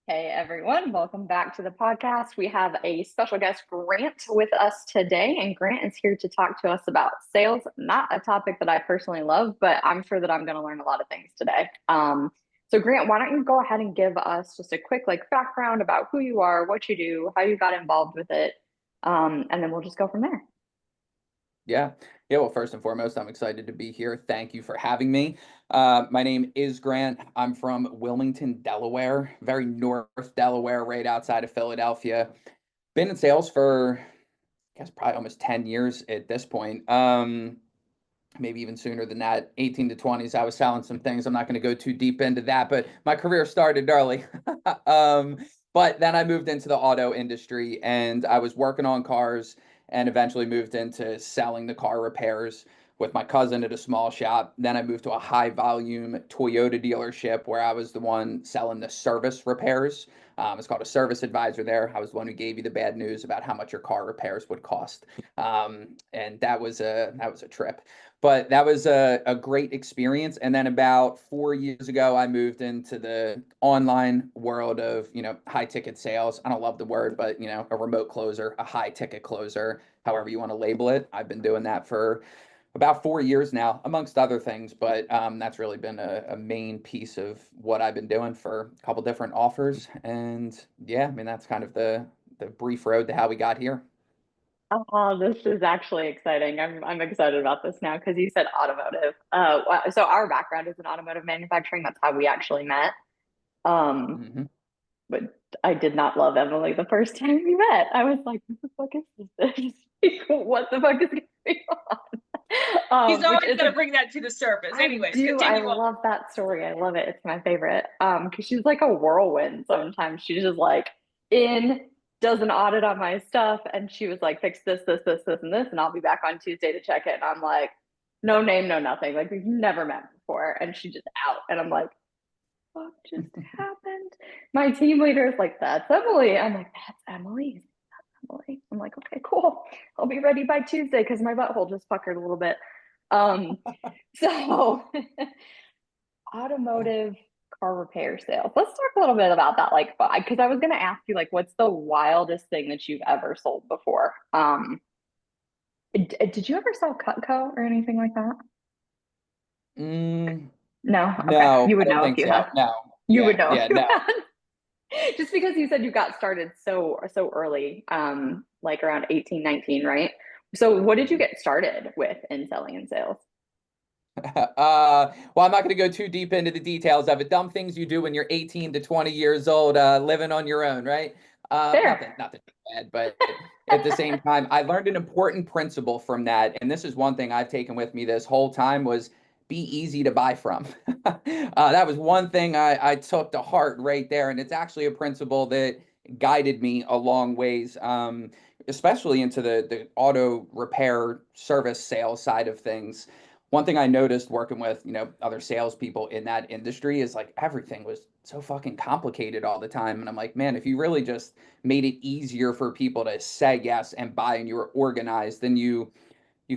Hey everyone, welcome back to the podcast. We have a special guest, Grant, with us today, and Grant is here to talk to us about sales. Not a topic that I personally love, but I'm sure that I'm going to learn a lot of things today. So Grant, why don't you go ahead and give us just a quick background about who you are, what you do, how you got involved with it, and then we'll just go from there. Yeah. Yeah. Well, first and foremost, I'm excited to be here. Thank you for having me. My name is Grant. I'm from Wilmington, Delaware, very North Delaware, right outside of Philadelphia. Been in sales for, I guess, probably almost 10 years at this point. Maybe even sooner than that, 18 to 20s. I was selling some things. I'm not going to go too deep into that, but my career started early. um, but then I moved into the auto industry and I was working on cars and eventually moved into selling the car repairs with my cousin at a small shop. Then I moved to a high volume Toyota dealership where I was the one selling the service repairs. It's called a service advisor there. I was the one who gave you the bad news about how much your car repairs would cost. And that was a trip, but that was a great experience. And then about 4 years ago, I moved into the online world of, high ticket sales. I don't love the word, but, a remote closer, a high ticket closer, however you want to label it. I've been doing that for about 4 years now, amongst other things, but that's really been a main piece of what I've been doing for a couple different offers. And yeah, I mean, that's kind of the brief road to how we got here. Oh, this is actually exciting. I'm excited about this now because you said automotive. So our background is in automotive manufacturing. That's how we actually met. Um, Hmm. but I did not love Emily the first time we met. I was like, what the fuck is this? What the fuck is going on? He's Which always going isn't, to bring that to the surface. I Anyways, do. I continue on. love that story. I love it. It's my favorite. Because she's like a whirlwind sometimes. She's just like in, does an audit on my stuff, and she was like, fix this, and this, and I'll be back on Tuesday to check it. And I'm like, no name, no nothing. Like we've never met before. And she just out. And I'm like, what just happened? My team leader is like, that's Emily. I'm like, that's Emily. Emily. I'm like, okay, cool. I'll be ready by Tuesday because my butthole just puckered a little bit. Um, so automotive car repair sales. Let's talk a little bit about that. Like, because I was going to ask you, like, what's the wildest thing that you've ever sold before? Did you ever sell Cutco or anything like that? Mm, No. Okay, no, you I would don't know if think you so. had. No. You would Yeah, know if yeah, you no. had. Just because you said you got started so early, like around 18, 19, right? So what did you get started with in selling and sales? Well, I'm not going to go too deep into the details of it. Dumb things you do when you're 18 to 20 years old, living on your own, right? Fair. Nothing bad, but at the same time, I learned an important principle from that, and this is one thing I've taken with me this whole time was be easy to buy from. That was one thing I took to heart right there, and it's actually a principle that guided me a long ways. Especially into the auto repair service sales side of things. One thing I noticed working with, other salespeople in that industry is like everything was so fucking complicated all the time. And I'm like, man, if you really just made it easier for people to say yes and buy and you were organized, then you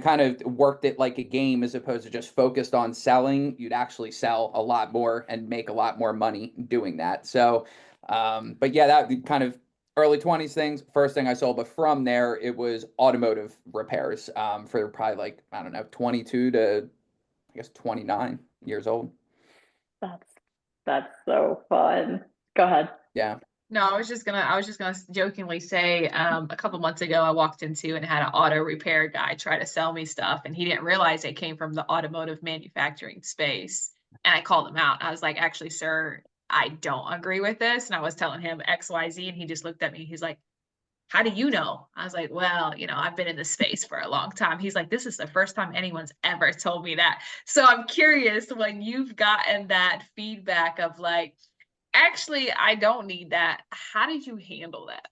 kind of worked it like a game as opposed to just focused on selling. You'd actually sell a lot more and make a lot more money doing that. So, but yeah, that kind of early 20s things, first thing I sold. But from there, it was automotive repairs for probably like, I don't know, 22 to I guess 29 years old. That's that's so fun. Go ahead. Yeah. No, I was just gonna jokingly say, a couple months ago, I walked into and had an auto repair guy try to sell me stuff, and he didn't realize it came from the automotive manufacturing space. And I called him out. I was like, actually, sir, I don't agree with this. And I was telling him X, Y, Z, and he just looked at me. He's like, how do you know? I was like, well, I've been in this space for a long time. He's like, this is the first time anyone's ever told me that. So I'm curious when you've gotten that feedback of like, actually, I don't need that. How did you handle that?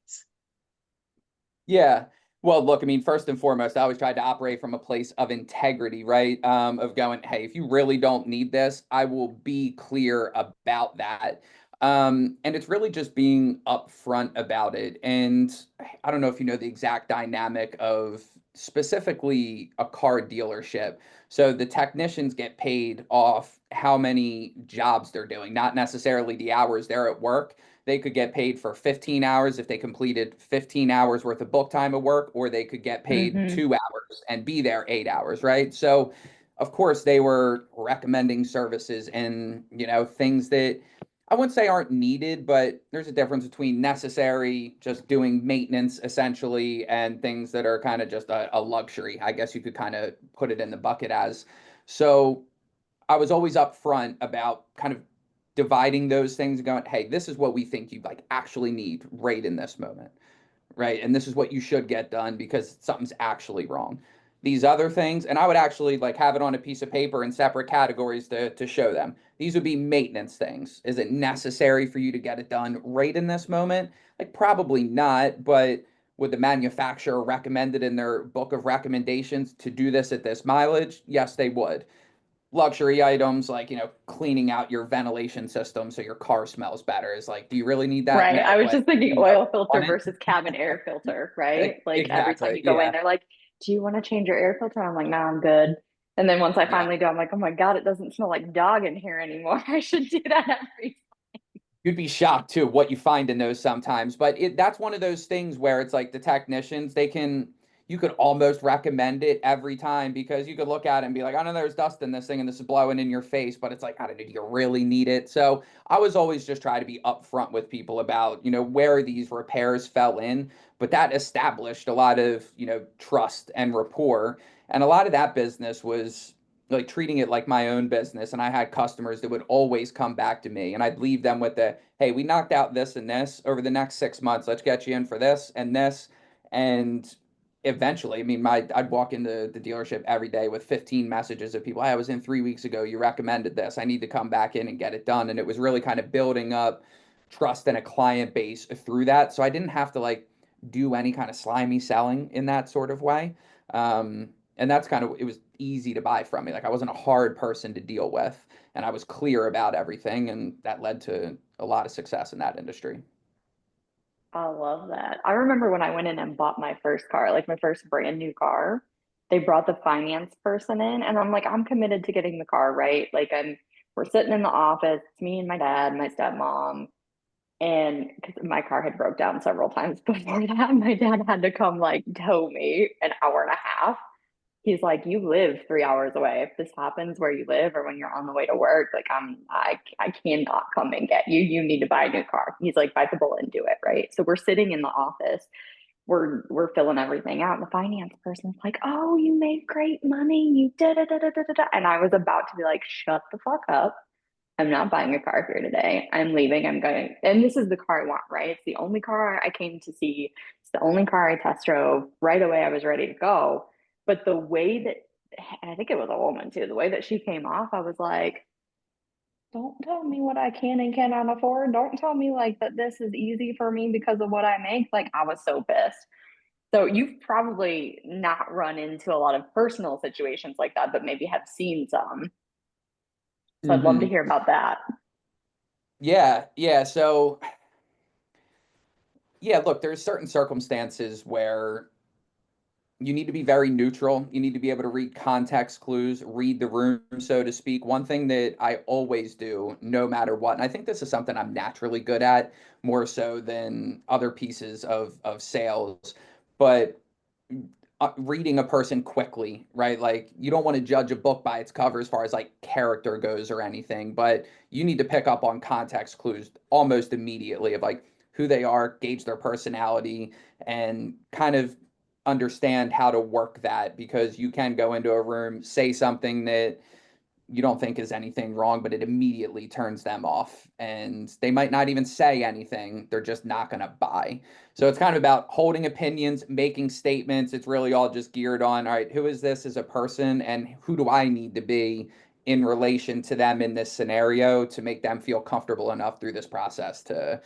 Yeah. Well, look, I mean, first and foremost, I always tried to operate from a place of integrity, right? Of going, hey, if you really don't need this, I will be clear about that. And it's really just being upfront about it. And I don't know if you know the exact dynamic of specifically a car dealership. So the technicians get paid off how many jobs they're doing, not necessarily the hours they're at work. They could get paid for 15 hours if they completed 15 hours worth of book time of work, or they could get paid Hmm. 2 hours and be there 8 hours, right? So, of course, they were recommending services and, things that I wouldn't say aren't needed, but there's a difference between necessary, just doing maintenance essentially, and things that are kind of just a luxury. I guess you could kind of put it in the bucket as. So I was always upfront about kind of dividing those things and going, hey, this is what we think you like actually need right in this moment, right? And this is what you should get done because something's actually wrong. These other things, and I would actually like have it on a piece of paper in separate categories to show them. These would be maintenance things. Is it necessary for you to get it done right in this moment? Like probably not, but would the manufacturer recommend it in their book of recommendations to do this at this mileage? Yes, they would. Luxury items like, cleaning out your ventilation system so your car smells better is like, do you really need that? Right. I No, was but just thinking you oil want filter it? versus cabin air filter, right? Like every time Exactly. you go in, Yeah. they're like, "Do you want to change your air filter?" I'm like, "No, I'm good." And then once I Yeah. finally do, I'm like, "Oh my God, it doesn't smell like dog in here anymore. I should do that every." You'd be shocked too what you find in those sometimes. But that's one of those things where it's like the technicians, you could almost recommend it every time because you could look at it and be like, I know there's dust in this thing and this is blowing in your face, but it's like, I don't know, do you really need it? So I was always just trying to be upfront with people about, where these repairs fell in. But that established a lot of, trust and rapport. And a lot of that business was like treating it like my own business. And I had customers that would always come back to me and I'd leave them with hey, we knocked out this and this over the next 6 months. Let's get you in for this and this. And eventually, I mean, I'd walk into the dealership every day with 15 messages of people. Hey, I was in 3 weeks ago. You recommended this. I need to come back in and get it done. And it was really kind of building up trust and a client base through that. So I didn't have to like do any kind of slimy selling in that sort of way. And that's kind of, it was easy to buy from me. Like I wasn't a hard person to deal with and I was clear about everything. And that led to a lot of success in that industry. I love that. I remember when I went in and bought my first car, like my first brand new car, they brought the finance person in, and I'm like, I'm committed to getting the car, right? We're sitting in the office, it's me and my dad, my stepmom, and because my car had broke down several times before that, my dad had to come like tow me an hour and a half. He's like, you live 3 hours away. If this happens where you live or when you're on the way to work, like I cannot come and get you. You need to buy a new car. He's like, bite the bullet and do it, right? So we're sitting in the office, we're filling everything out, and the finance person's like, "Oh, you made great money. You did it." And I was about to be like, "Shut the fuck up. I'm not buying a car here today. I'm leaving. I'm going." And this is the car I want, right? It's the only car I came to see. It's the only car I test drove. Right away, I was ready to go. But the way that, I think it was a woman too, the way that she came off, I was like, don't tell me what I can and cannot afford. Don't tell me like that this is easy for me because of what I make. Like I was so pissed. So you've probably not run into a lot of personal situations like that, but maybe have seen some. So I'd love to Hmm. hear about that. Yeah. Yeah. So, yeah, look, there's certain circumstances where you need to be very neutral. You need to be able to read context clues, read the room, so to speak. One thing that I always do, no matter what, and I think this is something I'm naturally good at more so than other pieces of sales, but reading a person quickly, right? Like you don't want to judge a book by its cover as far as like character goes or anything, but you need to pick up on context clues almost immediately of like who they are, gauge their personality, and kind of understand how to work that because you can go into a room, say something that you don't think is anything wrong, but it immediately turns them off. And they might not even say anything. They're just not going to buy. So it's kind of about holding opinions, making statements. It's really all just geared on, all right, who is this as a person and who do I need to be in relation to them in this scenario to make them feel comfortable enough through this process to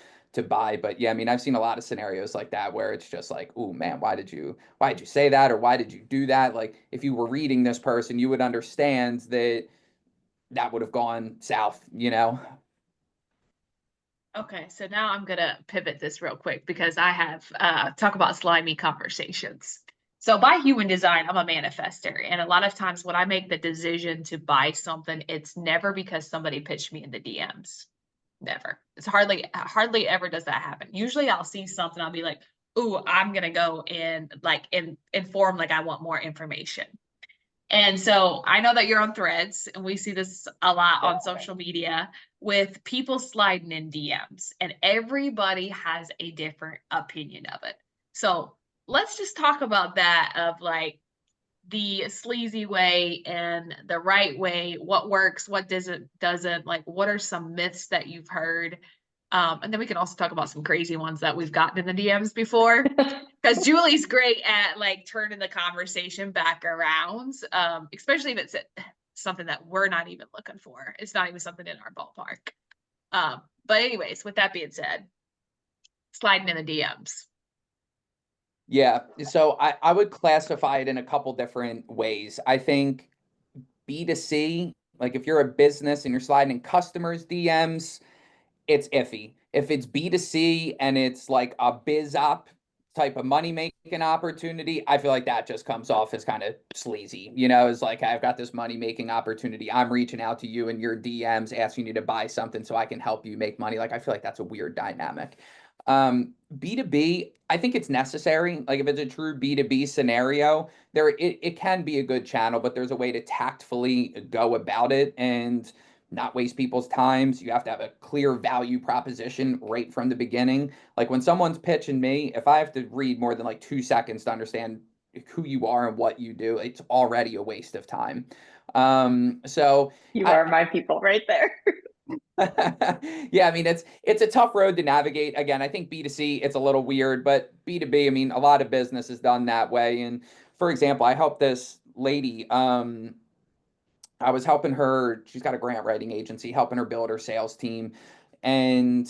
buy. But yeah, I mean, I've seen a lot of scenarios like that where it's just like, oh man, why did you say that or why did you do that? Like if you were reading this person, you would understand that would have gone south. Okay, so now I'm gonna pivot this real quick because I have talk about slimy conversations. So by human design, I'm a manifester. And a lot of times when I make the decision to buy something, it's never because somebody pitched me in the DMs. Never. It's hardly ever does that happen. Usually I'll see something, I'll be like, ooh, I'm gonna go and like inform, like I want more information. And so I know that you're on Threads, and we see this a lot on social media with people sliding in DMs, and everybody has a different opinion of it. So let's just talk about that, of like the sleazy way and the right way, what works, what doesn't, like what are some myths that you've heard? And then we can also talk about some crazy ones that we've gotten in the DMs before. Because Julie's great at like turning the conversation back around, especially if it's something that we're not even looking for. It's not even something in our ballpark. But anyways, with that being said, sliding in the DMs. Yeah, so I would classify it in a couple different ways. I think B2C, like if you're a business and you're sliding in customers' DMs, it's iffy. If it's B2C and it's like a biz op type of money making opportunity, I feel like that just comes off as kind of sleazy. You know, it's like, I've got this money making opportunity. I'm reaching out to you in your DMs asking you to buy something so I can help you make money. Like, I feel like that's a weird dynamic. B2B, I think it's necessary. Like if it's a true B2B scenario, it can be a good channel, but there's a way to tactfully go about it and not waste people's times. You have to have a clear value proposition right from the beginning. Like when someone's pitching me, if I have to read more than like 2 seconds to understand who you are and what you do, it's already a waste of time. So You are my people right there. yeah, I mean, it's a tough road to navigate. Again, I think B2C, it's a little weird, but B2B, I mean, a lot of business is done that way. And for example, I helped this lady, I was helping her, she's got a grant writing agency, helping her build her sales team. And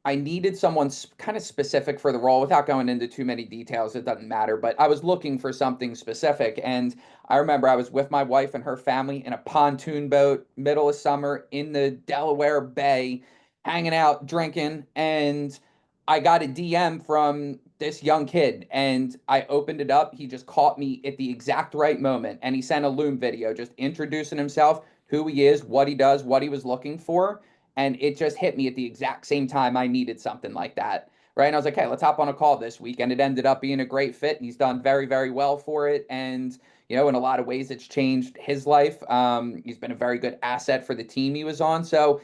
I needed someone kind of specific for the role without going into too many details. It doesn't matter, but I was looking for something specific. And I remember I was with my wife and her family in a pontoon boat, middle of summer in the Delaware Bay, hanging out, drinking. And I got a DM from this young kid and I opened it up. He just caught me at the exact right moment. And he sent a Loom video just introducing himself, who he is, what he does, what he was looking for. And it just hit me at the exact same time I needed something like that. Right. And I was like, hey, let's hop on a call this week. And it ended up being a great fit. And he's done very, very well for it. And, you know, in a lot of ways, it's changed his life. He's been a very good asset for the team he was on. So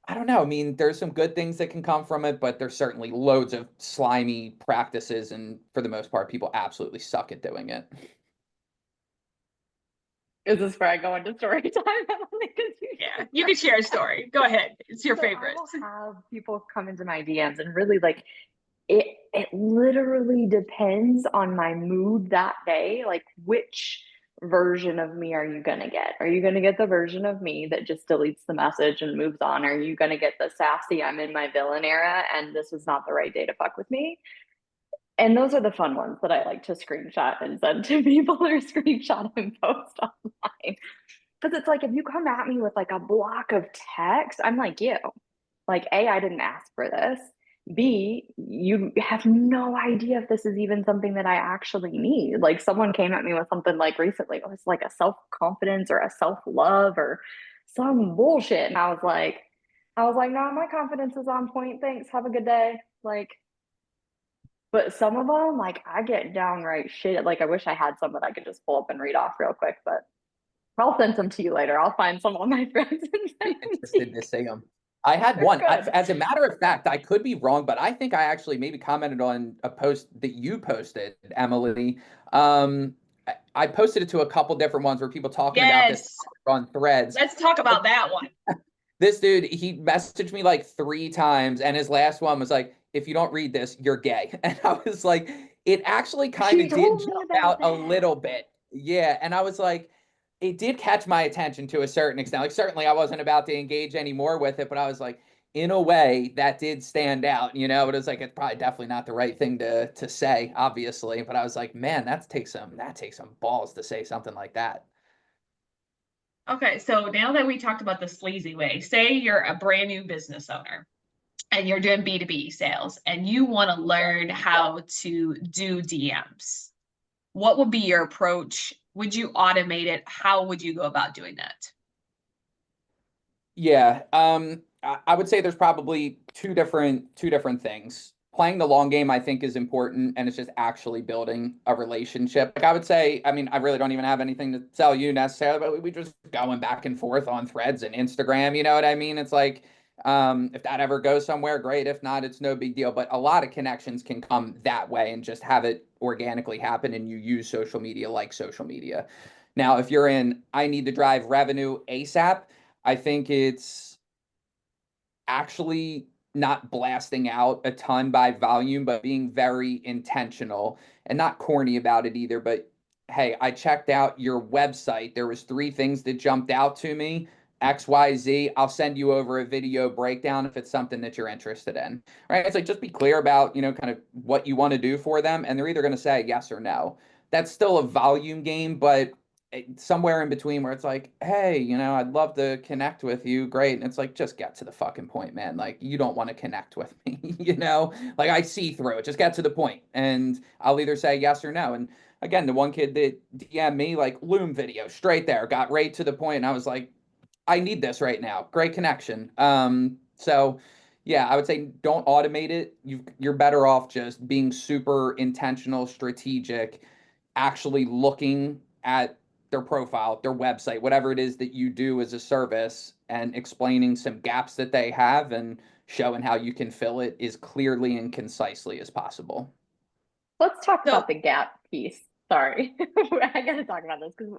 I don't know. I mean, there's some good things that can come from it, but there's certainly loads of slimy practices. And for the most part, people absolutely suck at doing it. Is this where I go into story time? Yeah, you can share a story. Go ahead. It's your favorite. I will have people come into my DMs and really like it literally depends on my mood that day. Like which version of me are you gonna get? Are you gonna get the version of me that just deletes the message and moves on? Are you gonna get the sassy, I'm in my villain era and this is not the right day to fuck with me? And those are the fun ones that I like to screenshot and send to people or screenshot and post online. Because it's like if you come at me with like a block of text, I'm like, you. Like, A, I didn't ask for this. B, you have no idea if this is even something that I actually need. Like someone came at me with something like recently, it was like a self-confidence or a self-love or some bullshit. And I was like, no, my confidence is on point. Thanks. Have a good day. Like, but some of them, like I get downright shit. Like I wish I had some that I could just pull up and read off real quick, but I'll send some to you later. I'll find some of my friends and send them to Interested to see them. I had They're one. good. As a matter of fact, I could be wrong, but I think I actually maybe commented on a post that you posted, Emily. I posted it to a couple different ones where people talking about this Yes. on Threads. Let's talk about that one. This dude, he messaged me like 3 times, and his last one was like, "If you don't read this, you're gay." And I was like, it actually kind She of did told me jump about out a that. little bit. Yeah. And I was like, it did catch my attention to a certain extent. Like, certainly I wasn't about to engage anymore with it, but I was like, in a way, that did stand out, you know. It was like, it's probably definitely not the right thing to say, obviously. But I was like, man, that takes some balls to say something like that. Okay, so now that we talked about the sleazy way, say you're a brand new business owner and you're doing B2B sales and you want to learn how to do DMs. what would be your approach? Would you automate it? How would you go about doing that? Yeah, I would say there's probably two different things. Playing the long game, I think, is important, and it's just actually building a relationship. Like I would say, I mean, I really don't even have anything to sell you necessarily, but we just going back and forth on threads and Instagram. You know what I mean? It's like, if that ever goes somewhere, great. If not, it's no big deal. But a lot of connections can come that way and just have it organically happen, and you use social media like social media. Now, if you're in, I need to drive revenue ASAP. I think it's actually not blasting out a ton by volume, but being very intentional and not corny about it either. But hey, I checked out your website. There was three things that jumped out to me. XYZ. I'll send you over a video breakdown if it's something that you're interested in. Right? It's like just be clear about, kind of what you want to do for them, and they're either going to say yes or no. That's still a volume game, but somewhere in between where it's like, hey, I'd love to connect with you. Great. And it's like, just get to the fucking point, man. Like, you don't want to connect with me, Like, I see through it. Just get to the point, and I'll either say yes or no. And again, the one kid that DM'd me, like, Loom video, straight there, got right to the point, and I was like, I need this right now. Great connection. So yeah, I would say don't automate it. You're better off just being super intentional, strategic, actually looking at their profile, their website, whatever it is that you do as a service, and explaining some gaps that they have and showing how you can fill it as clearly and concisely as possible. Let's talk So about the gap piece. Sorry, I gotta talk about this because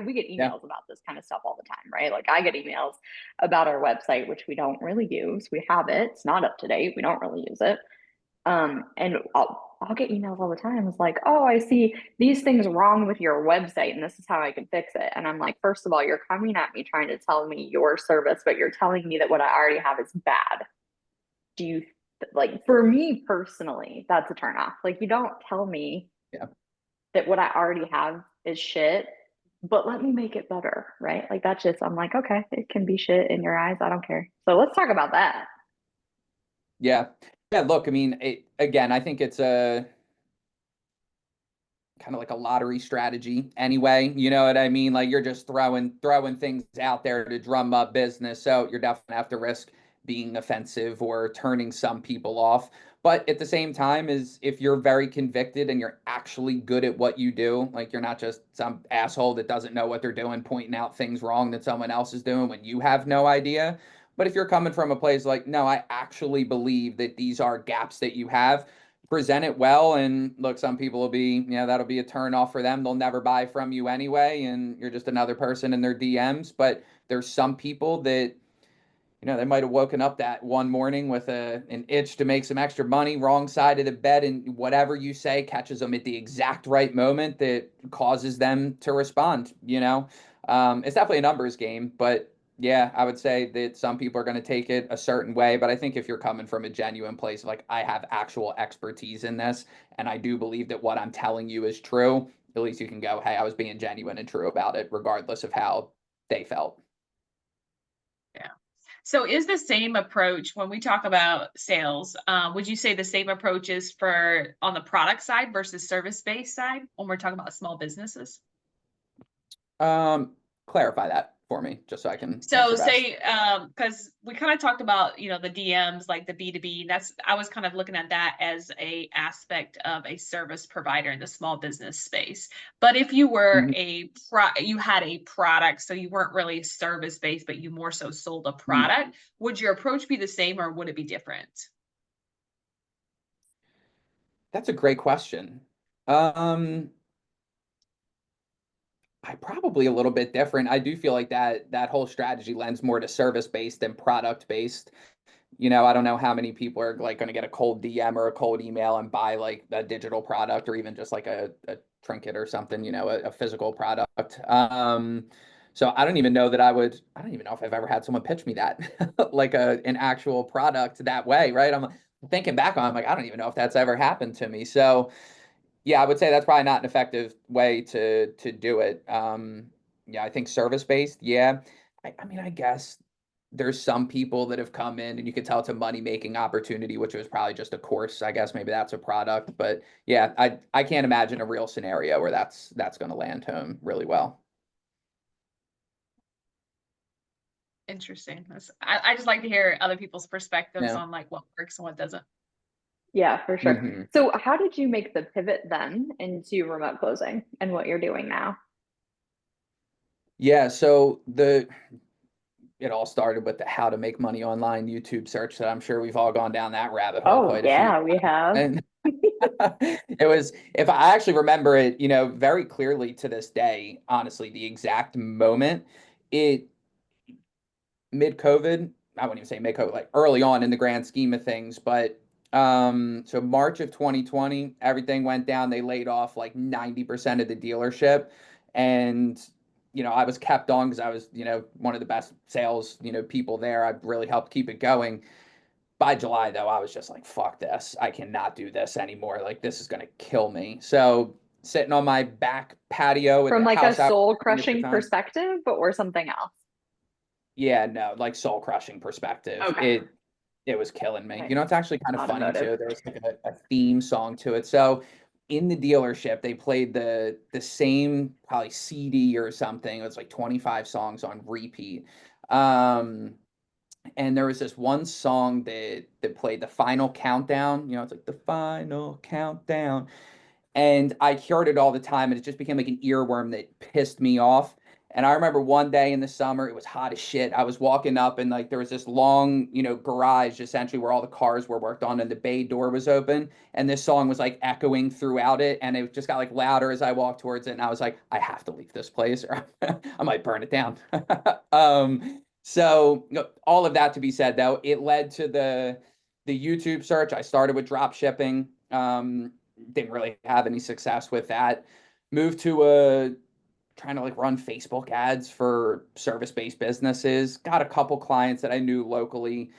we get Yeah. emails about this kind of stuff all the time, right? Like I get emails about our website, which we don't really use. We have it; it's not up to date. We don't really use it. And I'll get emails all the time. It's like, oh, I see these things wrong with your website, and this is how I can fix it. And I'm like, first of all, you're coming at me trying to tell me your service, but you're telling me that what I already have is bad. Do you like for me personally, that's a turn off. Like you don't tell me Yeah. that what I already have is shit, but let me make it better, right? Like that's just I'm like, okay, it can be shit in your eyes. I don't care. So let's talk about that. Yeah. Yeah. Look, I mean, again, I think it's a kind of like a lottery strategy anyway. You know what I mean? Like you're just throwing things out there to drum up business. So you're definitely have to risk being offensive or turning some people off. But at the same time, is if you're very convicted and you're actually good at what you do, like you're not just some asshole that doesn't know what they're doing, pointing out things wrong that someone else is doing when you have no idea. But if you're coming from a place like, no, I actually believe that these are gaps that you have, present it well, and look, some people will be, that'll be a turn off for them. They'll never buy from you anyway, and you're just another person in their DMs. But there's some people that, they might have woken up that one morning with an itch to make some extra money, wrong side of the bed, and whatever you say catches them at the exact right moment that causes them to respond. It's definitely a numbers game, but yeah, I would say that some people are going to take it a certain way. But I think if you're coming from a genuine place of like, I have actual expertise in this, and I do believe that what I'm telling you is true, at least you can go, hey, I was being genuine and true about it, regardless of how they felt. yeah. So is the same approach when we talk about sales? Would you say the same approach is for on the product side versus service based side when we're talking about small businesses? Um, Clarify that for me, just so I can So answer best. say, because we kind of talked about, the DMs, like the B2B, that's, I was kind of looking at that as a aspect of a service provider in the small business space. But if you were Mhm. you had a product, so you weren't really service based, but you more so sold a Mhm. product, would your approach be the same or would it be different? That's a great question. Um, I probably a little bit different. I do feel like that whole strategy lends more to service based than product based. I don't know how many people are like going to get a cold DM or a cold email and buy like a digital product or even just like a trinket or something, a physical product. So I don't even know that I don't even know if I've ever had someone pitch me that like an actual product that way, right? I'm thinking back on, I'm like, I don't even know if that's ever happened to me. So yeah, I would say that's probably not an effective way to do it. Yeah, I think service based. Yeah, I mean, I guess there's some people that have come in and you could tell it's a money-making opportunity, which was probably just a course. I guess maybe that's a product, but yeah, I can't imagine a real scenario where that's going to land home really well. Interesting. I just like to hear other people's perspectives Yeah. on like what works and what doesn't. Yeah, for sure. hmm So how did you make the pivot then into remote closing and what you're doing now? Yeah, so it all started with the how to make money online YouTube search that I'm sure we've all gone down that rabbit hole Oh, quite a few yeah, we have. times. And it was, if I actually remember it, very clearly to this day, honestly, the exact moment, it mid-COVID, I wouldn't even say mid-COVID, like early on in the grand scheme of things, but so March of 2020, everything went down. They laid off like 90% of the dealership. And, I was kept on because I was, one of the best sales, people there. I really helped keep it going. By July, though, I was just like, fuck this. I cannot do this anymore. Like, this is going to kill me. So, sitting on my back patio at From the like a house I was soul renting at the crushing time. perspective, but or something else. Yeah, no, like soul crushing perspective. Okay. It was killing me. Okay. It's actually kind of funny Automotive. too. There was like a theme song to it. So in the dealership, they played the same probably CD or something. It was like 25 songs on repeat. Um, and there was this one song that played the final countdown. It's like the final countdown. And I heard it all the time, and it just became like an earworm that pissed me off. And I remember one day in the summer, it was hot as shit. I was walking up, and like there was this long, garage essentially where all the cars were worked on, and the bay door was open. And this song was like echoing throughout it, and it just got like louder as I walked towards it. And I was like, I have to leave this place, or I might burn it down. So all of that to be said, though, it led to the YouTube search. I started with drop shipping. Didn't really have any success with that. Moved to trying to like run Facebook ads for service-based businesses. Got a couple clients that I knew locally.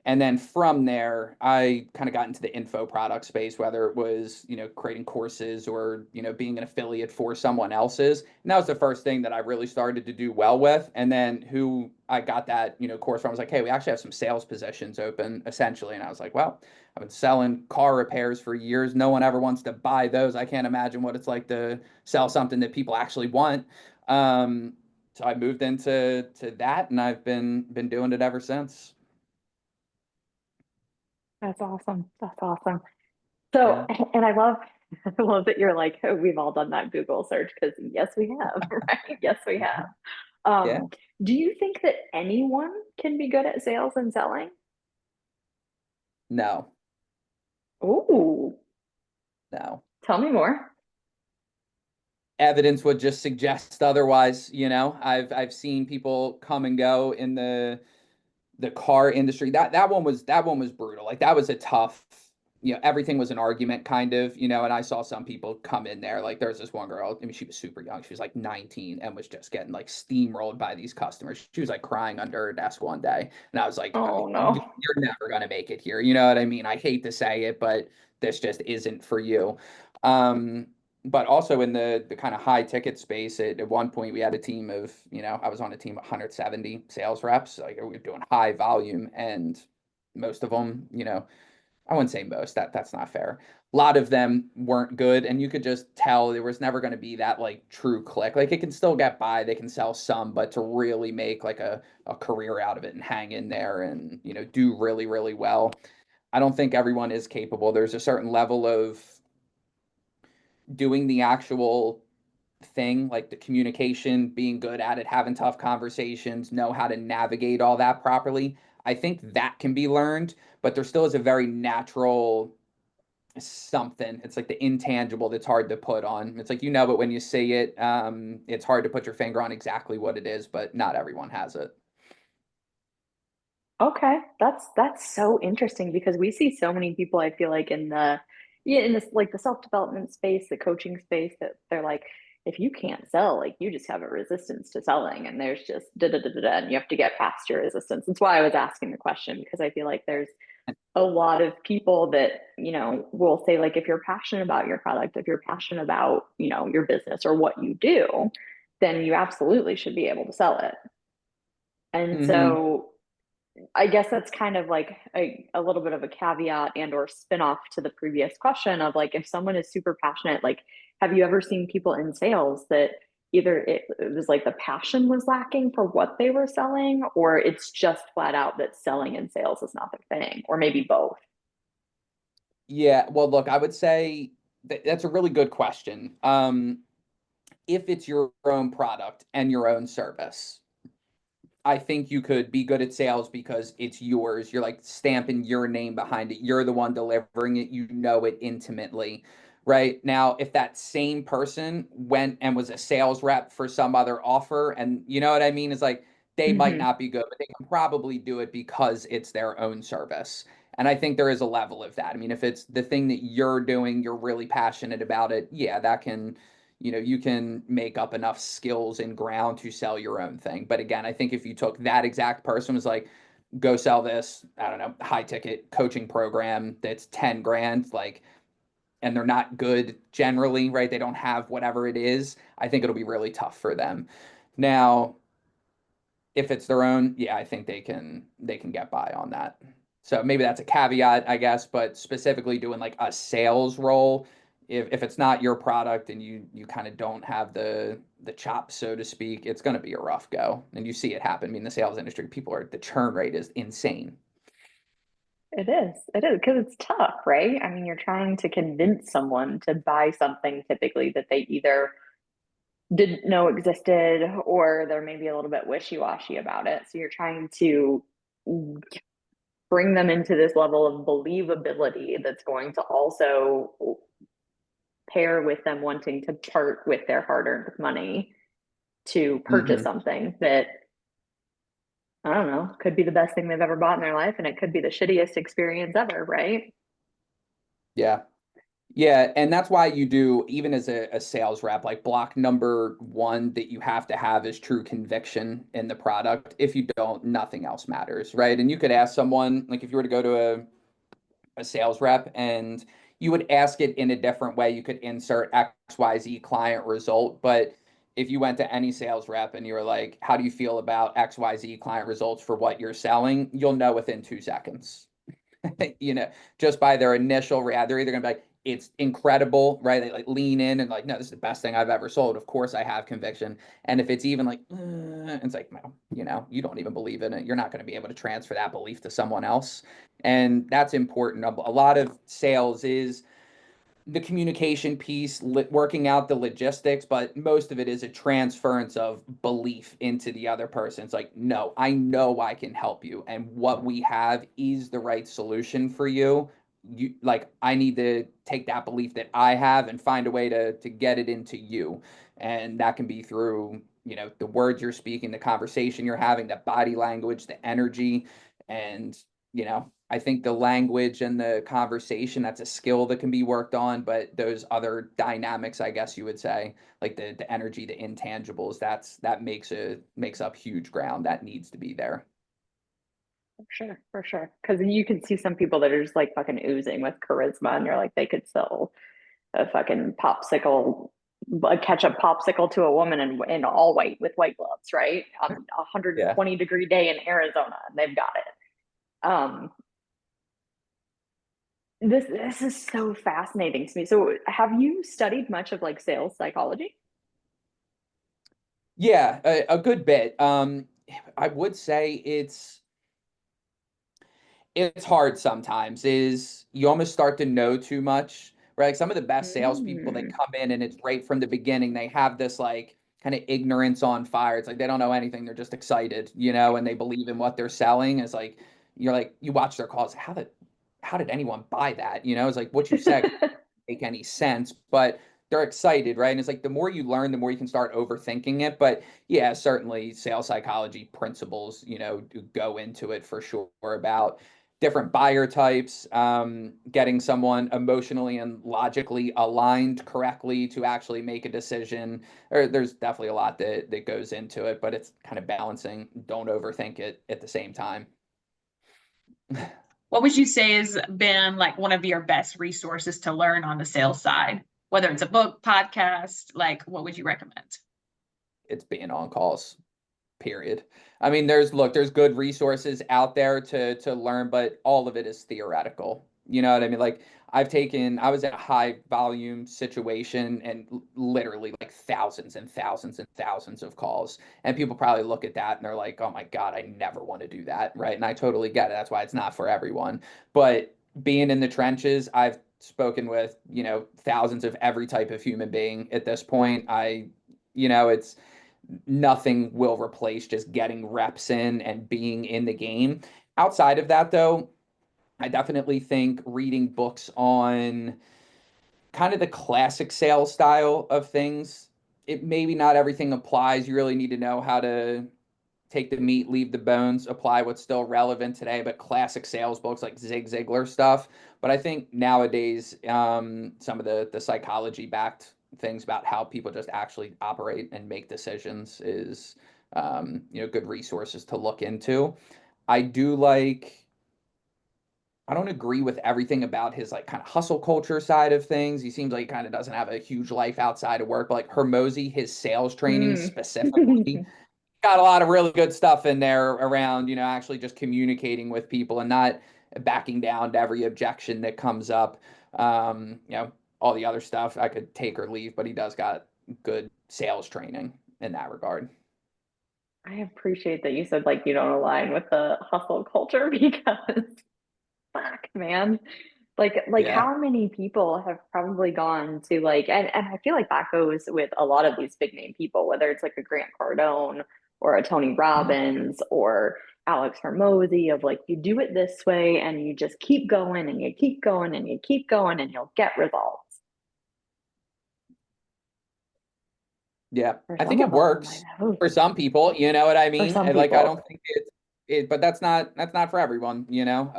And then from there, I kind of got into the info product space, whether it was, creating courses or, being an affiliate for someone else's. And that was the first thing that I really started to do well with. And then who I got that, course from, I was like, hey, we actually have some sales positions open essentially. And I was like, well, I've been selling car repairs for years. No one ever wants to buy those. I can't imagine what it's like to sell something that people actually want. So I moved into that, and I've been doing it ever since. That's awesome. That's awesome. So, Yeah. and I love that you're like, oh, we've all done that Google search because yes, we have, right? Yes, we have. Yeah. Do you think that anyone can be good at sales and selling? No, Ooh, no. tell me more. Evidence would just suggest otherwise. I've seen people come and go in the car industry. That one was brutal. Like that was a tough, everything was an argument kind of, and I saw some people come in there. Like there's this one girl, I mean, she was super young. She was like 19 and was just getting like steamrolled by these customers. She was like crying under her desk one day. And I was like, Oh no. you're never going to make it here. You know what I mean? I hate to say it, but this just isn't for you. Um, but also in the kind of high ticket space, at one point we had a team of, I was on a team of 170 sales reps. Like we were doing high volume, and most of them, I wouldn't say most, that's not fair. A lot of them weren't good, and you could just tell there was never going to be that like true click. Like it can still get by, they can sell some, but to really make like a career out of it and hang in there and, do really, really well. I don't think everyone is capable. There's a certain level of doing the actual thing, like the communication, being good at it, having tough conversations, know how to navigate all that properly. I think that can be learned, but there still is a very natural something. It's like the intangible that's hard to put on. It's like but when you see it, it's hard to put your finger on exactly what it is, but not everyone has it. Okay, that's so interesting because we see so many people, I feel like in this like the self-development space, the coaching space, that they're like, if you can't sell, like you just have a resistance to selling and there's just da da da da da and you have to get past your resistance. That's why I was asking the question because I feel like there's a lot of people that, will say like if you're passionate about your product, if you're passionate about, your business or what you do, then you absolutely should be able to sell it. And hmm so I guess that's kind of like a little bit of a caveat and or spin-off to the previous question of like, if someone is super passionate, like, have you ever seen people in sales that either it was like the passion was lacking for what they were selling, or it's just flat out that selling and sales is not their thing, or maybe both? Yeah, well, look, I would say that's a really good question. If it's your own product and your own service, I think you could be good at sales because it's yours. You're like stamping your name behind it. You're the one delivering it. You know it intimately. Right now, if that same person went and was a sales rep for some other offer, and you know what I mean, is like they might Mm-hmm. not be good, but they can probably do it because it's their own service. And I think there is a level of that. I mean, if it's the thing that you're doing, you're really passionate about it, yeah, that can, you can make up enough skills and ground to sell your own thing. But again, I think if you took that exact person was like, go sell this, I don't know, high ticket coaching program that's 10 grand, like, and they're not good generally, right? They don't have whatever it is. I think it'll be really tough for them. Now, if it's their own, yeah, I think they can get by on that. So maybe that's a caveat, I guess, but specifically doing like a sales role, if it's not your product and you kind of don't have the chops, so to speak, it's going to be a rough go. And you see it happen. I mean, the sales industry, the churn rate is insane. It is because it's tough, right? I mean, you're trying to convince someone to buy something typically that they either didn't know existed or they're maybe a little bit wishy-washy about it. So you're trying to bring them into this level of believability that's going to also pair with them wanting to part with their hard-earned money to purchase Hmm. something that, I don't know, could be the best thing they've ever bought in their life, and it could be the shittiest experience ever, right? Yeah. Yeah, and that's why you do, even as a sales rep, like block number one that you have to have is true conviction in the product. If you don't, nothing else matters, right? And you could ask someone, like if you were to go to a sales rep and you would ask it in a different way, you could insert XYZ client result. But if you went to any sales rep and you were like, how do you feel about XYZ client results for what you're selling? You'll know within 2 seconds. Just by their initial react, they're either gonna be like, it's incredible, right? They like lean in and like, no, this is the best thing I've ever sold. Of course I have conviction. And if it's even like, it's like, well, you don't even believe in it. You're not going to be able to transfer that belief to someone else. And that's important. A lot of sales is the communication piece, working out the logistics, but most of it is a transference of belief into the other person. It's like, no, I know I can help you, and what we have is the right solution for you. You like, I need to take that belief that I have and find a way to get it into you, and that can be through the words you're speaking, the conversation you're having, the body language, the energy, and I think the language and the conversation, that's a skill that can be worked on, but those other dynamics, I guess you would say, like the energy, the intangibles, that makes up huge ground that needs to be there. For sure, for sure. Because you can see some people that are just like fucking oozing with charisma, and you're like, they could sell a fucking popsicle, a ketchup popsicle to a woman in all white with white gloves, right? On a Yeah. 120-degree day in Arizona, and they've got it. This is so fascinating to me. So, have you studied much of like sales psychology? Yeah, a good bit. I would say it's hard sometimes. Is you almost start to know too much, right? Like some of the best salespeople, they Mm. come in and it's right from the beginning. They have this like kind of ignorance on fire. It's like they don't know anything. They're just excited, and they believe in what they're selling. It's like you're like you watch their calls. How did anyone buy that? It's like what you said make any sense, but they're excited, right? And it's like the more you learn, the more you can start overthinking it. But yeah, certainly sales psychology principles, do go into it for sure about different buyer types, getting someone emotionally and logically aligned correctly to actually make a decision. Or there's definitely a lot that goes into it, but it's kind of balancing. Don't overthink it at the same time. What would you say has been like one of your best resources to learn on the sales side? Whether it's a book, podcast, like what would you recommend? It's being on calls. period. I mean, there's good resources out there to learn, but all of it is theoretical. You know what I mean? Like I was in a high volume situation and literally like thousands and thousands and thousands of calls. And people probably look at that and they're like, oh my God, I never want to do that. Right. And I totally get it. That's why it's not for everyone. But being in the trenches, I've spoken with, thousands of every type of human being at this point. It's nothing will replace just getting reps in and being in the game. Outside of that, though, I definitely think reading books on kind of the classic sales style of things, it maybe not everything applies. You really need to know how to take the meat, leave the bones, apply what's still relevant today, but classic sales books like Zig Ziglar stuff. But I think nowadays, some of the psychology backed things about how people just actually operate and make decisions is, good resources to look into. I do like, I don't agree with everything about his like kind of hustle culture side of things. He seems like he kind of doesn't have a huge life outside of work. But like Hermosi, his sales training Hmm. specifically, got a lot of really good stuff in there around, actually just communicating with people and not backing down to every objection that comes up. All the other stuff I could take or leave, but he does got good sales training in that regard. I appreciate that you said like you don't align with the hustle culture because fuck, man. Like Yeah. how many people have probably gone to like and I feel like that goes with a lot of these big name people, whether it's like a Grant Cardone or a Tony Robbins or Alex Hormozy of like you do it this way and you just keep going and you keep going and you keep going and you'll get results. Yeah, For I some think it of them, I'm like, works oh, for some people, you know what I for mean? some And like I people. don't think but that's not for everyone, you know?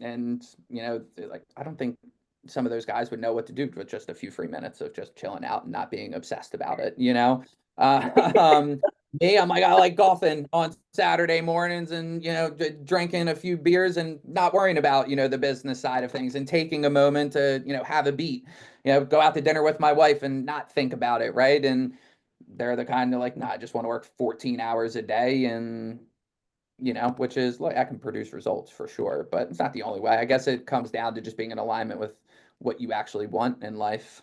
And like I don't think some of those guys would know what to do with just a few free minutes of just chilling out and not being obsessed about it, you know? Um, me, I'm like I like golfing on Saturday mornings and drinking a few beers and not worrying about, the business side of things and taking a moment to, have a beat, go out to dinner with my wife and not think about it, right? And they're the kind of like, nah, I just want to work 14 hours a day and which is like I can produce results for sure, but it's not the only way. I guess it comes down to just being in alignment with what you actually want in life.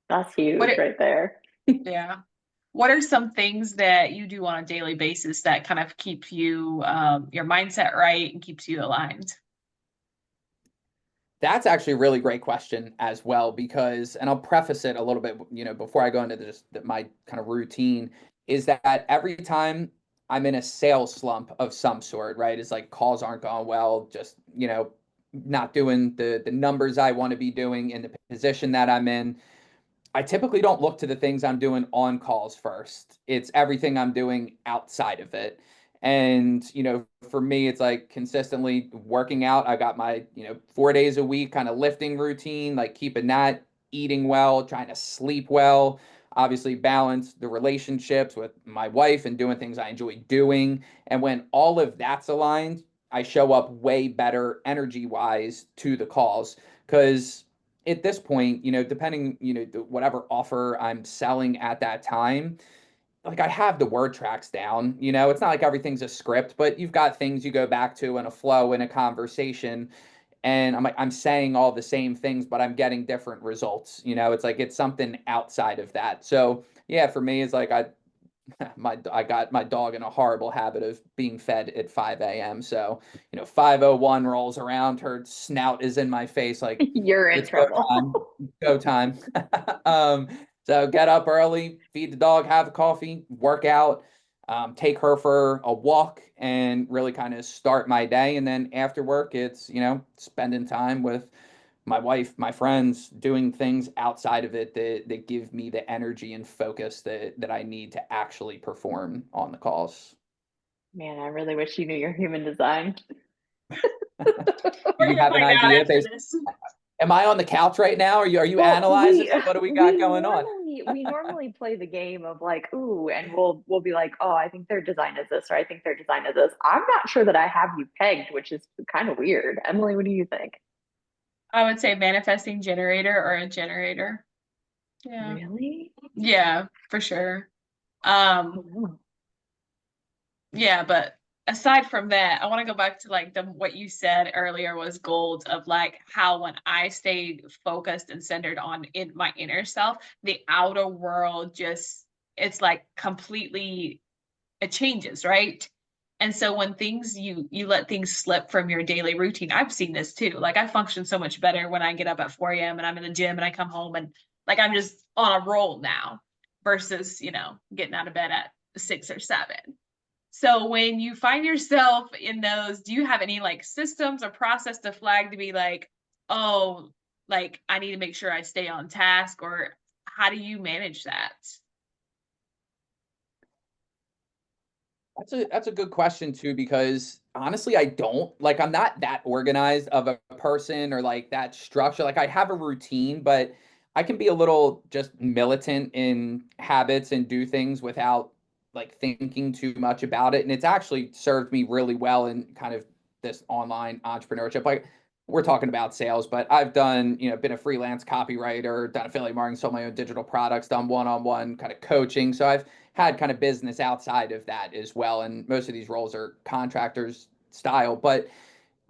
That's What huge it, right there. yeah. What are some things that you do on a daily basis that kind of keep you your mindset right and keeps you aligned? That's actually a really great question as well, because, and I'll preface it a little bit, before I go into just my kind of routine, is that every time I'm in a sales slump of some sort, right? It's like calls aren't going well, just, not doing the numbers I want to be doing in the position that I'm in. I typically don't look to the things I'm doing on calls first. It's everything I'm doing outside of it. And, for me, it's like consistently working out. I got my, 4 days a week kind of lifting routine, like keeping that, eating well, trying to sleep well, obviously balance the relationships with my wife and doing things I enjoy doing. And when all of that's aligned, I show up way better energy wise to the calls because at this point, depending, whatever offer I'm selling at that time, like I have the word tracks down, it's not like everything's a script, but you've got things you go back to in a flow in a conversation. And I'm like, I'm saying all the same things, but I'm getting different results. It's like it's something outside of that. So yeah, for me, it's like I got my dog in a horrible habit of being fed at 5 a.m. So, 5:01 rolls around, her snout is in my face, like You're in it's go trouble. time, go time. um, so get up early, feed the dog, have a coffee, work out, take her for a walk, and really kind of start my day. And then after work, it's spending time with my wife, my friends, doing things outside of it that give me the energy and focus that I need to actually perform on the calls. Man, I really wish you knew your human design. Do We're you gonna have an find out idea after based? this. Am I on the couch right now? Are you Well, analyzing it? What do we got going on? we normally play the game of like, ooh, and we'll be like, oh, I think their design is this, or I think their design is this. I'm not sure that I have you pegged, which is kind of weird. Emily, what do you think? I would say manifesting generator or a generator. Yeah. Really? Yeah, for sure. Um, yeah, but aside from that, I want to go back to like the what you said earlier was gold of like how when I stayed focused and centered on in my inner self, the outer world just it's like completely it changes, right? And so when things you let things slip from your daily routine, I've seen this too. Like I function so much better when I get up at 4 a.m. and I'm in the gym and I come home and like I'm just on a roll now versus, getting out of bed at 6 or 7. So when you find yourself in those, do you have any like systems or process to flag to be like, oh, like I need to make sure I stay on task, or how do you manage that? That's a good question too, because honestly, I don't like I'm not that organized of a person or like that structure. Like I have a routine, but I can be a little just militant in habits and do things without like thinking too much about it. And it's actually served me really well in kind of this online entrepreneurship. Like we're talking about sales, but I've done, been a freelance copywriter, done affiliate marketing, sold my own digital products, done one-on-one kind of coaching. So I've had kind of business outside of that as well. And most of these roles are contractors style. But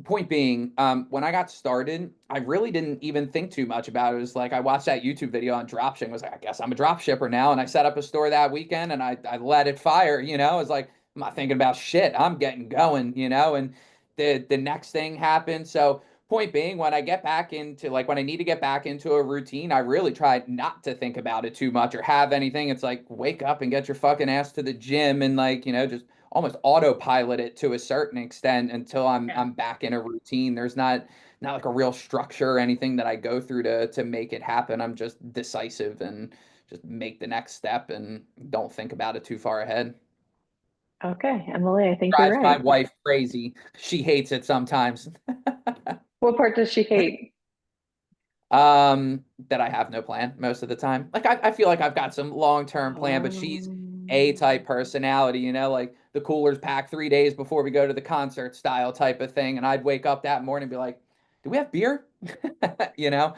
point being, when I got started, I really didn't even think too much about it. It was like I watched that YouTube video on dropshipping. I was like, I guess I'm a drop shipper now. And I set up a store that weekend and I let it fire, I was like, I'm not thinking about shit. I'm getting going, and the next thing happened. So point being, when I get back into like when I need to get back into a routine, I really try not to think about it too much or have anything. It's like wake up and get your fucking ass to the gym and like, just almost autopilot it to a certain extent until Yeah. I'm back in a routine. There's not like a real structure or anything that I go through to make it happen. I'm just decisive and just make the next step and don't think about it too far ahead. Okay, Emily, I think you're Drives my right. wife crazy. She hates it sometimes. What part does she hate? That I have no plan most of the time. Like I feel like I've got some long-term plan, but she's A type personality, like the cooler's packed 3 days before we go to the concert style type of thing. And I'd wake up that morning and be like, do we have beer? you know?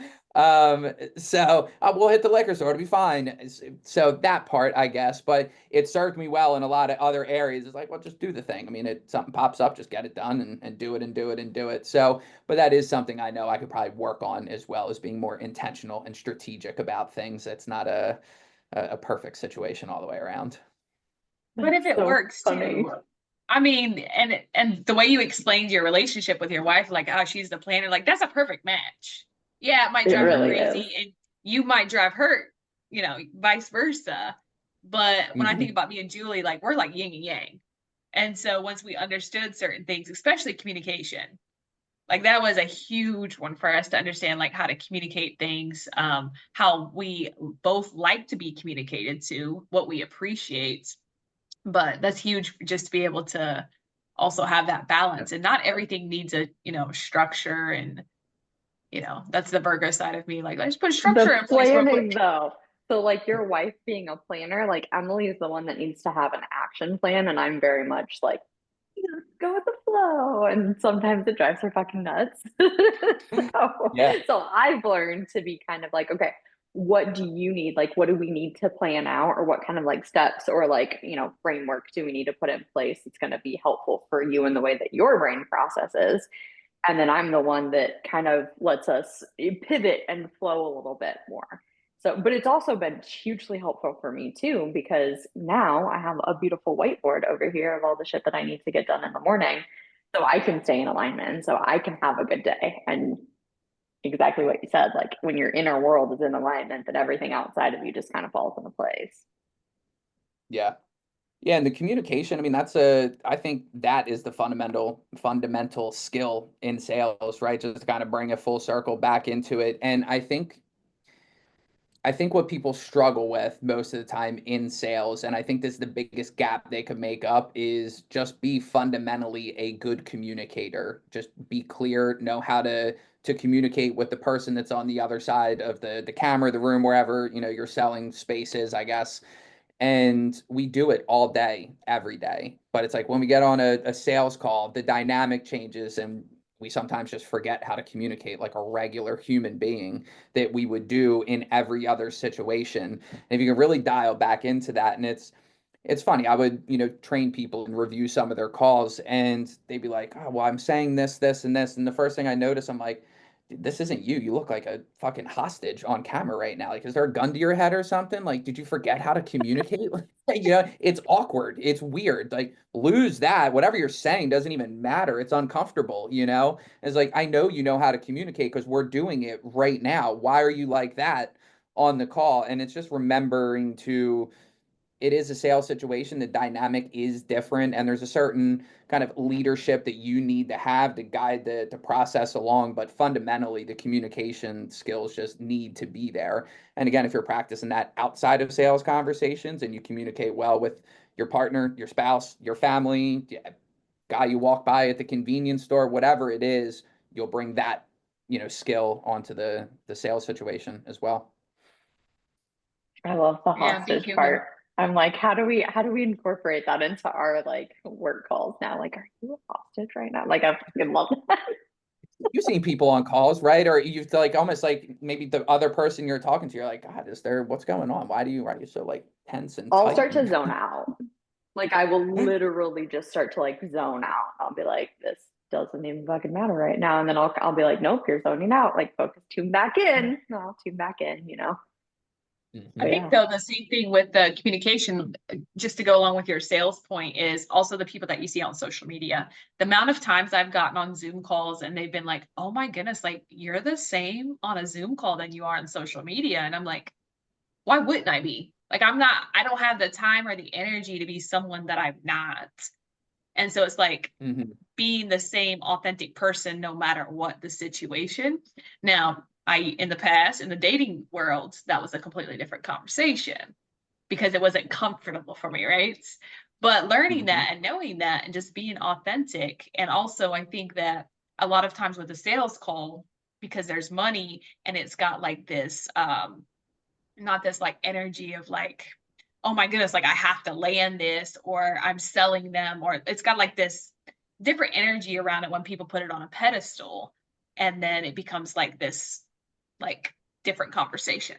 So we'll hit the liquor store, it'll be fine. So that part, I guess, but it served me well in a lot of other areas. It's like, well, just do the thing. I mean, something pops up, just get it done and do it and do it and do it. So but that is something I know I could probably work on as well as being more intentional and strategic about things. It's not a perfect situation all the way around. But if That's it so works funny. too, I mean, and the way you explained your relationship with your wife, like, oh, she's the planner, like that's a perfect match. Yeah, it might It drive her really is. crazy, and you might drive her, vice versa. But when I think Mhm. about me and Julie, like we're like yin and yang. And so once we understood certain things, especially communication, like that was a huge one for us to understand, like how to communicate things, how we both like to be communicated to, what we appreciate, but that's huge just to be able to also have that balance, and not everything needs a structure. And that's the Virgo side of me, like let's put structure The in place real planning, quick. though. So, like your wife being a planner, like Emily is the one that needs to have an action plan, and I'm very much like, go with the flow. And sometimes it drives her fucking nuts. so, Yeah. so I've learned to be kind of like, okay, what do you need? Like, what do we need to plan out, or what kind of like steps or like, framework do we need to put in place that's going to be helpful for you in the way that your brain processes? And then I'm the one that kind of lets us pivot and flow a little bit more. So, but it's also been hugely helpful for me too, because now I have a beautiful whiteboard over here of all the shit that I need to get done in the morning. So I can stay in alignment. And so I can have a good day. And exactly what you said, like when your inner world is in alignment, then everything outside of you just kind of falls into place. Yeah. Yeah, and the communication, I mean, I think that is the fundamental skill in sales, right? Just to kind of bring a full circle back into it. And I think what people struggle with most of the time in sales, and I think this is the biggest gap they could make up, is just be fundamentally a good communicator. Just be clear, know how to communicate with the person that's on the other side of the camera, the room, wherever, your selling space is, I guess. And we do it all day, every day. But it's like when we get on a sales call, the dynamic changes and we sometimes just forget how to communicate like a regular human being that we would do in every other situation. And if you can really dial back into that, and it's funny. I would, train people and review some of their calls, and they'd be like, "Oh, well, I'm saying this, this, and this." And the first thing I notice, I'm like, "Dude, this isn't you. You look like a fucking hostage on camera right now. Like, is there a gun to your head or something? Like, did you forget how to communicate?" It's awkward. It's weird. Like, lose that. Whatever you're saying doesn't even matter. It's uncomfortable. It's like, I know you know how to communicate because we're doing it right now. Why are you like that on the call? And it's just remembering to it is a sales situation. The dynamic is different, and there's a certain kind of leadership that you need to have to guide the process along. But fundamentally, the communication skills just need to be there. And again, if you're practicing that outside of sales conversations and you communicate well with your partner, your spouse, your family, guy you walk by at the convenience store, whatever it is, you'll bring that skill onto the sales situation as well. I love the Yeah, be hostage human. part. I'm like, how do we incorporate that into our like work calls now? Like, are you a hostage right now? Like, I fucking love that. You've seen people on calls, right? Or you've like almost like maybe the other person you're talking to, you're like, God, what's going on? Why are you so like tense and I'll tight? start to zone out. Like, I will literally just start to like zone out. I'll be like, this doesn't even fucking matter right now. And then I'll be like, nope, you're zoning out. Like, focus, tune back in. No, I'll tune back in. Oh I Mhm. think yeah. though the same thing with the communication, just to go along with your sales point, is also the people that you see on social media. The amount of times I've gotten on Zoom calls and they've been like, "Oh my goodness, like you're the same on a Zoom call than you are on social media." And I'm like, "Why wouldn't I be? Like I don't have the time or the energy to be someone that I'm not." And so it's like Mhm. being the same authentic person no matter what the situation. Now, in the past, in the dating world, that was a completely different conversation because it wasn't comfortable for me, right? But learning Mhm. that and knowing that and just being authentic. And also, I think that a lot of times with a sales call, because there's money and it's got like this, not this like energy of like, oh my goodness, like I have to land this or I'm selling them, or it's got like this different energy around it when people put it on a pedestal. And then it becomes like this, like different conversation.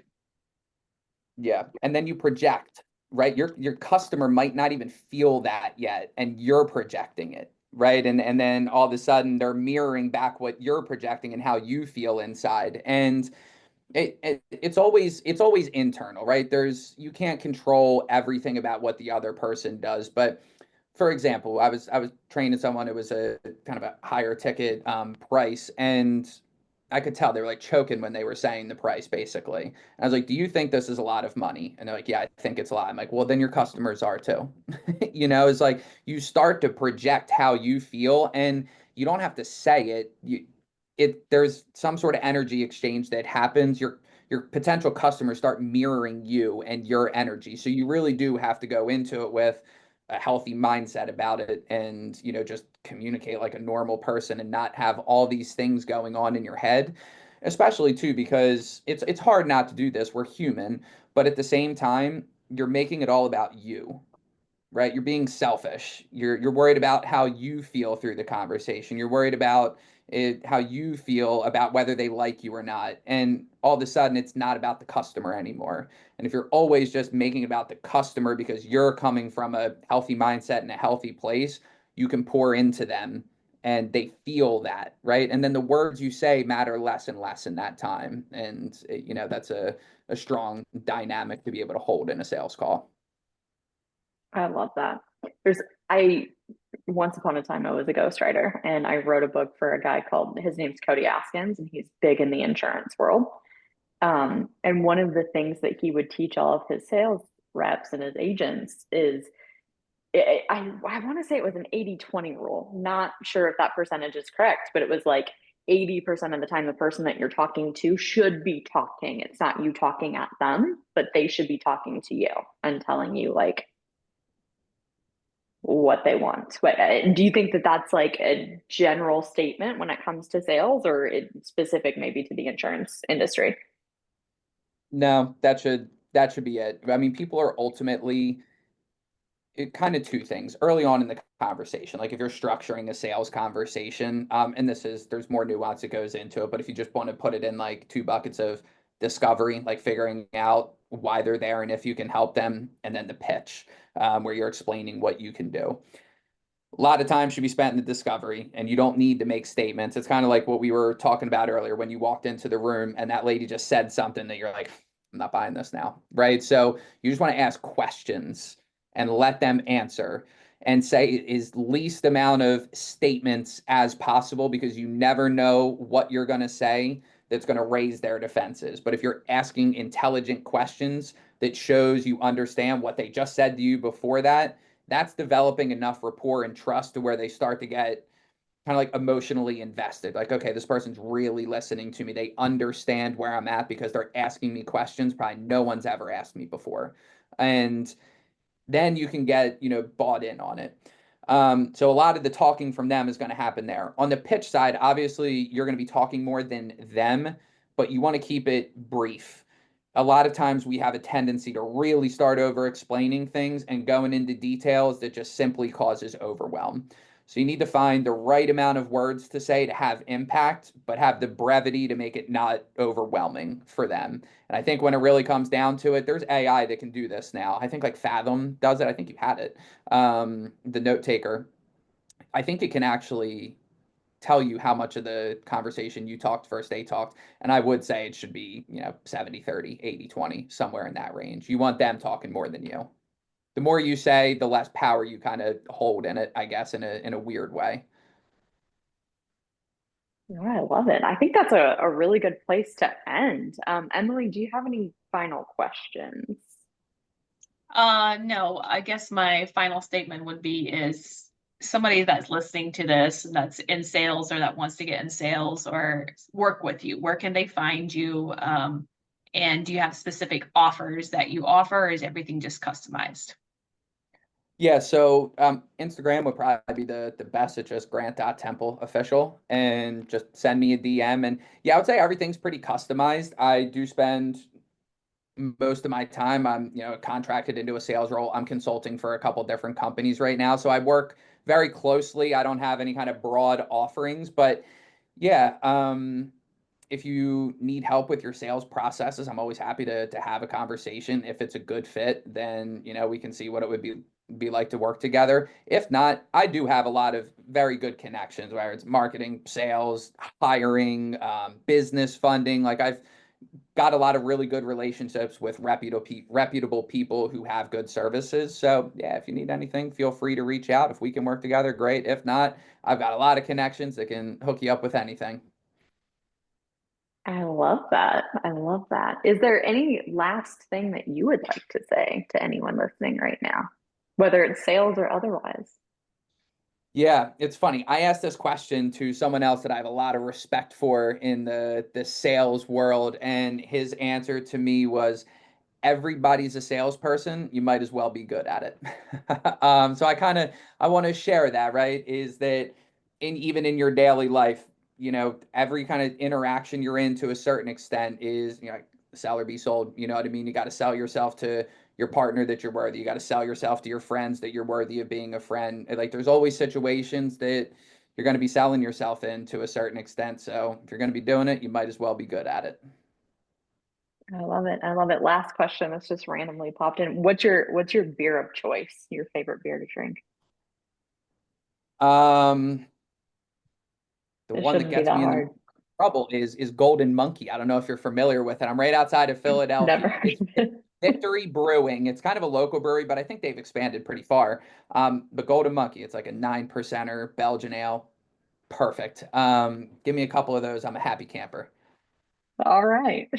Yeah. And then you project, right? Your customer might not even feel that yet, and you're projecting it, right? And then all of a sudden they're mirroring back what you're projecting and how you feel inside. And it's always internal, right? You can't control everything about what the other person does. But for example, I was training someone. It was a kind of a higher ticket price, and I could tell they were like choking when they were saying the price. Basically, and I was like, "Do you think this is a lot of money?" And they're like, "Yeah, I think it's a lot." I'm like, "Well, then your customers are too." It's like you start to project how you feel, and you don't have to say it. There's some sort of energy exchange that happens. Your potential customers start mirroring you and your energy. So you really do have to go into it with a healthy mindset about it, and just communicate like a normal person and not have all these things going on in your head, especially too because it's hard not to do this. We're human, but at the same time you're making it all about you, right? You're being selfish. You're worried about how you feel through the conversation. You're worried about how you feel about whether they like you or not. And all of a sudden, it's not about the customer anymore. And if you're always just making it about the customer because you're coming from a healthy mindset and a healthy place, you can pour into them and they feel that, right? And then the words you say matter less and less in that time. And, that's a strong dynamic to be able to hold in a sales call. I love that. I once upon a time I was a ghostwriter and I wrote a book for a guy called his name's Cody Askins and he's big in the insurance world. And one of the things that he would teach all of his sales reps and his agents is I want to say it was an 80-20 rule. Not sure if that percentage is correct, but it was like 80% of the time the person that you're talking to should be talking. It's not you talking at them, but they should be talking to you and telling you like what they want. But do you think that that's like a general statement when it comes to sales, or specific maybe to the insurance industry? No, that should be it. I mean, people are ultimately kind of two things early on in the conversation. Like if you're structuring a sales conversation, and there's more nuance that goes into it, but if you just want to put it in like two buckets of discovery, like figuring out why they're there and if you can help them, and then the pitch, where you're explaining what you can do. A lot of time should be spent in the discovery, and you don't need to make statements. It's kind of like what we were talking about earlier when you walked into the room and that lady just said something that you're like, I'm not buying this now, right? So you just want to ask questions and let them answer and say as least amount of statements as possible, because you never know what you're going to say that's going to raise their defenses. But if you're asking intelligent questions that shows you understand what they just said to you before that, that's developing enough rapport and trust to where they start to get kind of like emotionally invested. Like, okay, this person's really listening to me. They understand where I'm at because they're asking me questions probably no one's ever asked me before. And then you can get, bought in on it. So a lot of the talking from them is going to happen there. On the pitch side, obviously, you're going to be talking more than them, but you want to keep it brief. A lot of times we have a tendency to really start over explaining things and going into details that just simply causes overwhelm. So you need to find the right amount of words to say to have impact, but have the brevity to make it not overwhelming for them. And I think when it really comes down to it, there's AI that can do this now. I think like Fathom does it. I think you had it. The note taker. I think it can actually tell you how much of the conversation you talked versus they talked. And I would say it should be, 70-30, 80-20, somewhere in that range. You want them talking more than you. The more you say, the less power you kind of hold in it, I guess, in a weird way. Oh, I love it. I think that's a really good place to end. Emily, do you have any final questions? No, I guess my final statement would be is somebody that's listening to this and that's in sales or that wants to get in sales or work with you, where can they find you? And do you have specific offers that you offer, or is everything just customized? Yeah, so Instagram would probably be the best. It's just grant.temple official, and just send me a DM. And yeah, I would say everything's pretty customized. I do spend most of my time, I'm contracted into a sales role. I'm consulting for a couple different companies right now, so I work very closely. I don't have any kind of broad offerings, but yeah, if you need help with your sales processes, I'm always happy to have a conversation. If it's a good fit, then we can see what it would be like to work together. If not, I do have a lot of very good connections, whether it's marketing, sales, hiring, business funding. Like, I've got a lot of really good relationships with reputable people who have good services. So yeah, if you need anything, feel free to reach out. If we can work together, great. If not, I've got a lot of connections that can hook you up with anything. I love that. I love that. Is there any last thing that you would like to say to anyone listening right now, whether it's sales or otherwise? Yeah, it's funny. I asked this question to someone else that I have a lot of respect for in the sales world, and his answer to me was, everybody's a salesperson. You might as well be good at it. So I want to share that, right? Is that even in your daily life, every kind of interaction you're in to a certain extent is, sell or be sold. You know what I mean? You got to sell yourself to your partner that you're worthy. You got to sell yourself to your friends that you're worthy of being a friend. Like, there's always situations that you're going to be selling yourself in to a certain extent. So if you're going to be doing it, you might as well be good at it. I love it. I love it. Last question that's just randomly popped in. What's your beer of choice? Your favorite beer to drink? Um, the It one that shouldn't be gets that me in the hard. most trouble is Golden Monkey. I don't know if you're familiar with it. I'm right outside of Never Philadelphia. heard It's of it. Victory Brewing. It's kind of a local brewery, but I think they've expanded pretty far. But Golden Monkey, it's like a 9%er Belgian ale. Perfect. Give me a couple of those. I'm a happy camper. All right.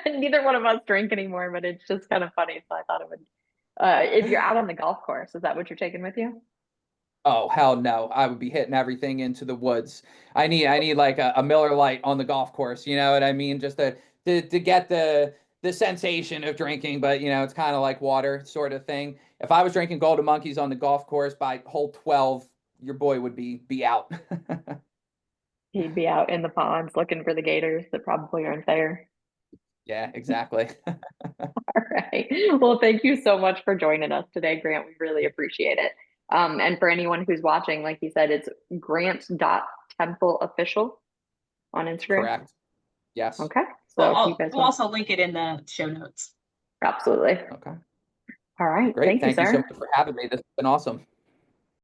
Neither one of us drink anymore, but it's just kind of funny. So I thought it would. If you're out on the golf course, is that what you're taking with you? Oh, hell no. I would be hitting everything into the woods. I need like a Miller Lite on the golf course, you know what I mean? Just to get the sensation of drinking, but it's kind of like water sort of thing. If I was drinking Golden Monkeys on the golf course by hole 12, your boy would be out. He'd be out in the ponds looking for the gators that probably aren't there. Yeah, exactly. All right. Well, thank you so much for joining us today, Grant. We really appreciate it. And for anyone who's watching, like you said, it's grant.templeofficial on Instagram. Correct. Yes. Okay. So if you guys We'll want, also link it in the show notes. Absolutely. Okay, All right. great. Thank you, Thank you so sir. much for having me. This has been awesome.